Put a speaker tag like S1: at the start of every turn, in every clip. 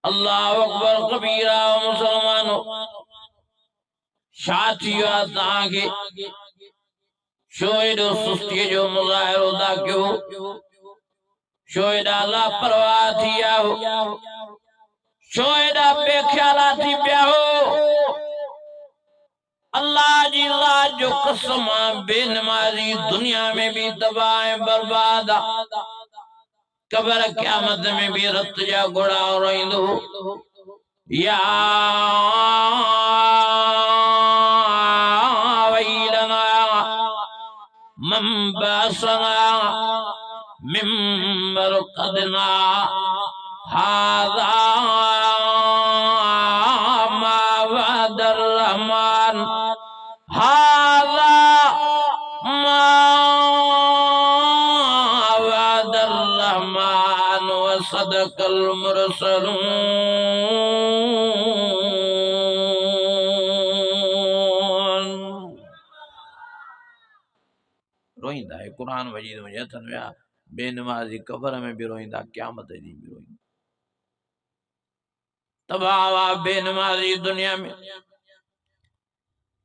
S1: اللہ اکبر کبیرہ و مسلمانوں شاتیو آتاں شوئد و سستی جو مظاہر دا کیوں شوئد اللہ پرواہ تھیا ہو شوئد بے خیالاتی پیا ہو اللہ جی ذات جو قسمہ بے نمازی دنیا میں بھی تباہ برباد قبر قیامت میں بھی رت جا گڑا اور رہندو یا ویلنا من باسنا من مرقدنا هذا ما وعد الرحمن هذا ما وعد الرحمن وصدق المرسلون روئندہ ہے قرآن مجید میں جتن ویا بے نمازی قبر میں بھی روئندہ قیامت دی بھی روئندہ تباہ بے نمازی دنیا میں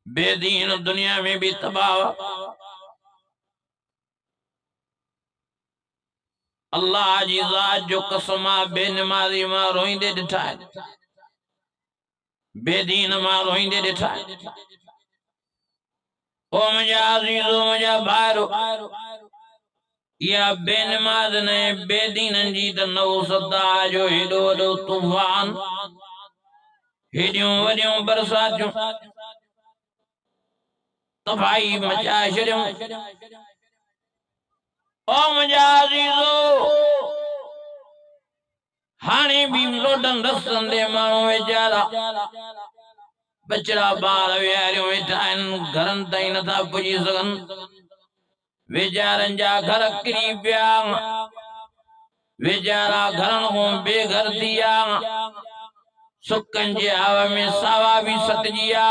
S1: بے دین دنیا میں بھی تباہ اللہ جی ذات جو قسمہ بے نمازی ماں روئندے ڈٹھائے بے دین ماں روئندے ڈٹھائے او مجھا عزیزو مجھا بھائرو یا بے نماز نے بے دین جیت نو صدا جو ہیڈو وڈو طوفان ہیڈیوں وڈیوں برساتوں تباہی مچا چھڑیوں او مجھا عزیزو ہانی بھی لوڈن رسن دے مانو ویچارا بچڑا بال ویاریوں ویٹھائن گھرن تائیں نتا پجی سگن ویچارن جا گھر کری پیا ویچارا گھرن ہوں بے گھر دیا سکن جے آوہ میں ساوا بھی ست جیا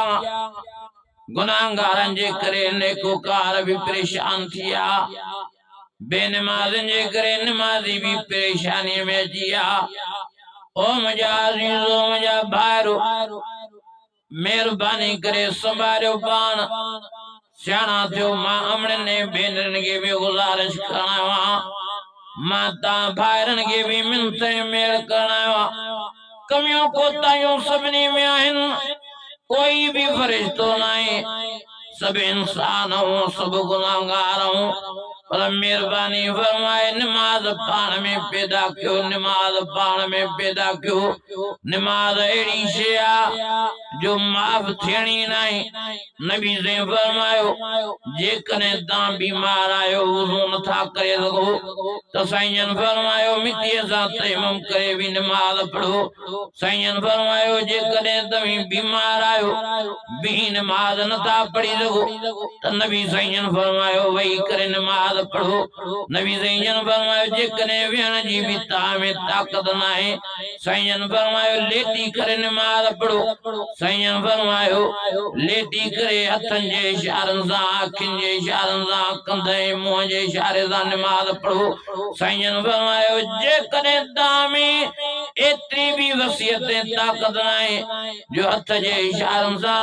S1: گناہگارن جے کرے نیکو کار بھی پریشان تھیا بے نمازن جے کرے نمازی بھی پریشانی میں جیا او مجھا عزیزو مجھا بھائرو مہربانی کرے سنبھالیو پان سیانا تھیو ماں امن نے بینرن کے بھی گزارش کرنا ہوا ماں تا بھائرن کے بھی منتے میر کرنا ہوا کمیوں کو تائیوں سبنی میں آئین کوئی بھی فرشتوں نائیں سب انسان ہوں سب گناہگار ہوں پر مہربانی فرمائے نماز پان میں پیدا کیوں نماز پان میں پیدا کیوں نماز ایڑی شیا جو معاف تھینی نہیں نبی سے فرمائیو جے کنے دان بیمار آئیو وضو نہ تھا کرے لگو تو سائنجن فرمائیو مٹی ایسا تیمم کرے بھی نماز پڑھو سائنجن فرمائیو جے کنے تمہیں بیمار آئیو بھی نماز نہ تھا پڑھی لگو تو نبی سائنجن فرمائیو وہی کرے نماز پڑھو نبی سائنجن فرمائیو جے کنے ویان جی بھی میں طاقت نہ ہے سائنجن فرمائیو لیٹی کرے نماز پڑھو سائنجن فرمائیو لیٹی کرے ہتھن جے اشارن سا آنکھن جے اشارن سا کندھے منہ جے اشارے سا نماز پڑھو سائنجن فرمائیو جے کنے دامی اتری بھی وصیتیں طاقت نہ ہے جو ہتھ جے اشارن سا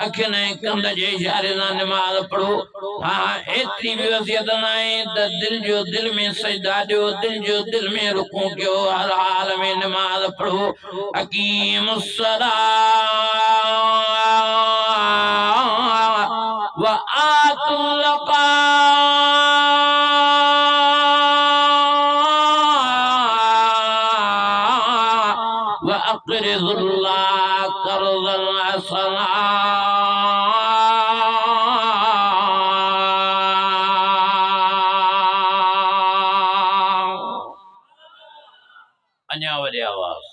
S1: اکھن کندھ جے اشارے سا نماز پڑھو ہاں اتری بھی وصیت نہ ہے دل جو دل میں سجدہ دیو دل جو دل میں رکوں کیو ہر حال میں نماز پڑھو اقیم الصلاة وآتوا الزکاة وأقرضوا الله قرضا حسنا انیا وڈی آواز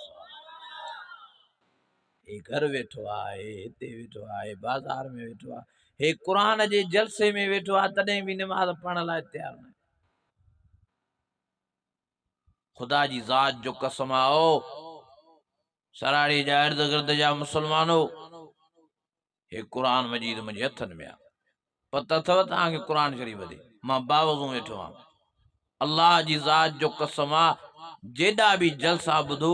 S1: گھر ویٹھو آئے تے ویٹھو آئے بازار میں ویٹھو آئے قرآن جے جلسے میں ویٹھو آ تڈیں بھی نماز پڑھن لائے تیار نہیں خدا جی ذات جو قسم آؤ سراڑی جا ارد گرد جا مسلمانو یہ قرآن مجید مجھے ہتھن میں پتہ تھو تاں کہ قرآن شریف دے ماں باوضوں ویٹھو ہاں اللہ جی ذات جو قسم آ جیڈا بھی جلسہ بدھو